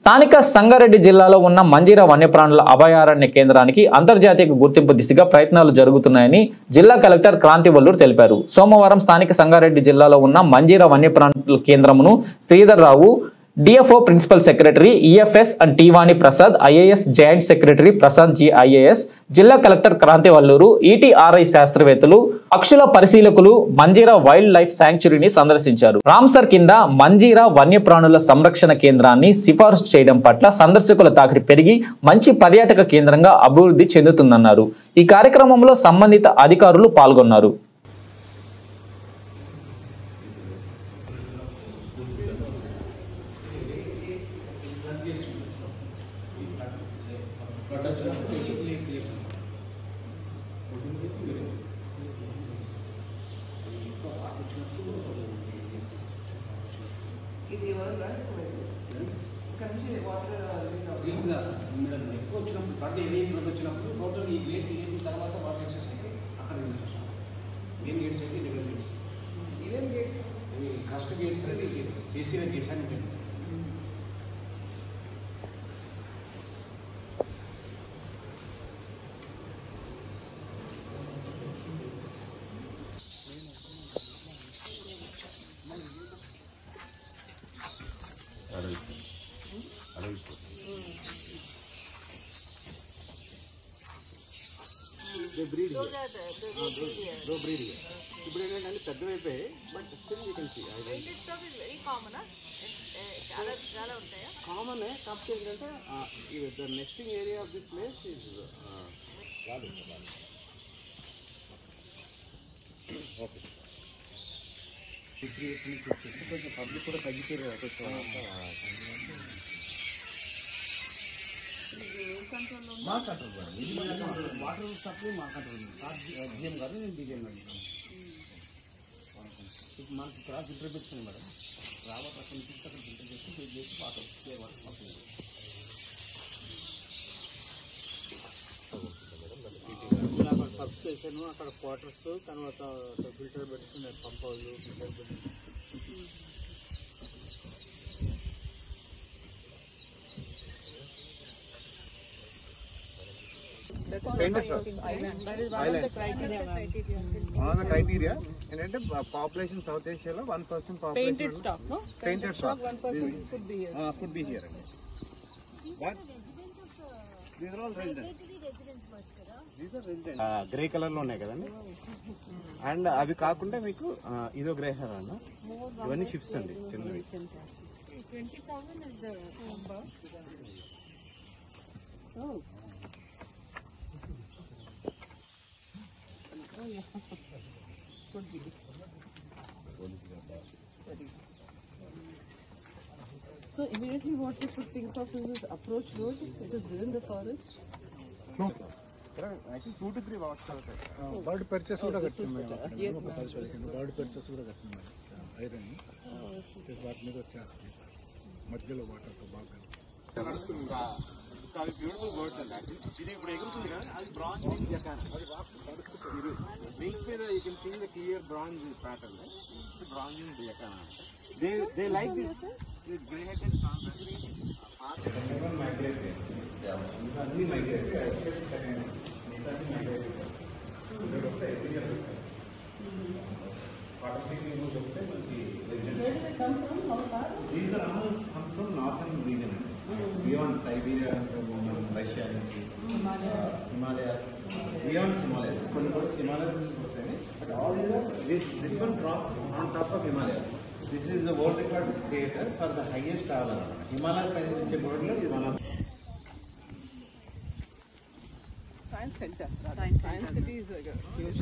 స్థానిక సంగారెడ్డి జిల్లాలో ఉన్న మంజీరా వన్యప్రాణుల అభయారణ్య కేంద్రానికి అంతర్జాతీయ గుర్తింపు దిశగా ప్రయత్నాలు జరుగుతున్నాయని జిల్లా కలెక్టర్ క్రాంతి వల్లూరు తెలిపారు. సోమవారం స్థానిక సంగారెడ్డి జిల్లాలో ఉన్న మంజీరా వన్యప్రాణుల కేంద్రమును Sridhar Rao, DFO principal secretary EFS and T Vani Prasad, IAS joint secretary Prashant ji IAS, జిల్లా కలెక్టర్ క్రాంతి వల్లూరు, ఈటీఆర్ఐ శాస్త్రవేత్తలు, పక్షుల పరిశీలకులు మంజీరా వైల్డ్ లైఫ్ శాంక్చురీని సందర్శించారు. రామ్సర్ కింద మంజీరా వన్యప్రాణుల సంరక్షణ కేంద్రాన్ని సిఫార్సు చేయడం పట్ల సందర్శకుల తాకిడి పెరిగి మంచి పర్యాటక కేంద్రంగా అభివృద్ధి చెందుతుందన్నారు. ఈ కార్యక్రమంలో సంబంధిత అధికారులు పాల్గొన్నారు. ఇది ఎవరు ఇక్కడ నుంచి వాటర్ ఎక్కువ వచ్చినప్పుడు థర్టీ ఎయిట్ వచ్చినప్పుడు టోటల్ ఈ గేట్ తర్వాత వాటర్ యాక్సెస్ అయితే అక్కడ మెయిన్ గేట్స్ అయితే డబుల్ గేట్స్ ఇవేం గేట్స్ కస్ట్ గేట్స్ అది ఏసీ గేట్స్ అని ఉంటాయి. ఇప్పుడు ఏంటంటే పెద్దవి అయిపోయాయి, but still you can see common. కాకపోతే ఏంటంటే the nesting area of this place is okay. కొంచెం పబ్లిక్ కూడా తగ్గిపోయారు. మా కంట్రోల్ వాటర్ సప్లై మా కంట్రోల్ జిఎం కాదు, నేను డీజీఎం అడిగాను. మనకి క్రాస్ ఫిల్టర్ పెట్టుకున్నాం మేడం. రావట్ అక్కడ నుంచి అక్కడ ఫిల్టర్ చేసి ఫిల్ చేసి వాటర్ సప్లై సబ్ స్టేషన్, అక్కడ క్వార్టర్స్, తర్వాత ఫిల్టర్ పెట్టుకున్నారు, పంప్ హౌస్, ఫిల్టర్ పెట్టి criteria. And population South Asia 1% population. Painted stock, no? Painted stock. 1% could be here. But these are all residents. These are residents. Grey color lo unnai kadandi. And avi kaakunda meeku ido grey hair anna. Ivanni shifts andi chinnavi. 20,000 is the number. Oh. So immediately what we should think of is this approach road. It is within the forest. No. I think 2 to 3 hours. Bird purchase kuda kattunna. Yes, bird purchase kuda kattunna. Iron. This what me vacha. మధ్యలో water తో బాగా అవి beautiful birds అండి. ఇది ఇప్పుడు ఎగురుతుంది కదా, అది బ్రాంజ్ జకానా. వింగ్ మీద you can see the clear bronze pattern. Bronze jacana. They like this grey headed migratory. అన్ని migratory. These are animals comes from northern region, beyond Siberia, Russia, Himalayas, beyond Himalayas. Himalayas, but all these are this one crosses on top of Himalayas. This is the world record creator for the highest tower. Himalayas pine nunchi bird lo is one of Science center. Science city is a huge.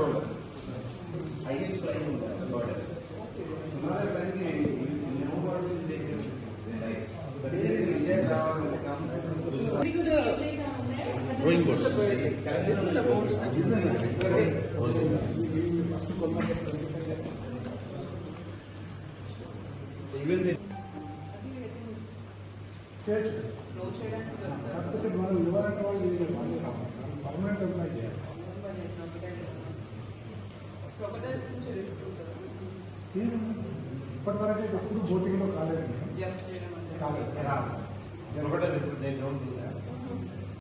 highest flying bird. Himalayas pine growing birds. This is the boats that you use. Even the ఇప్పటివరకు ఎప్పుడు బోటింగ్లో కాలేదు. They don't do that.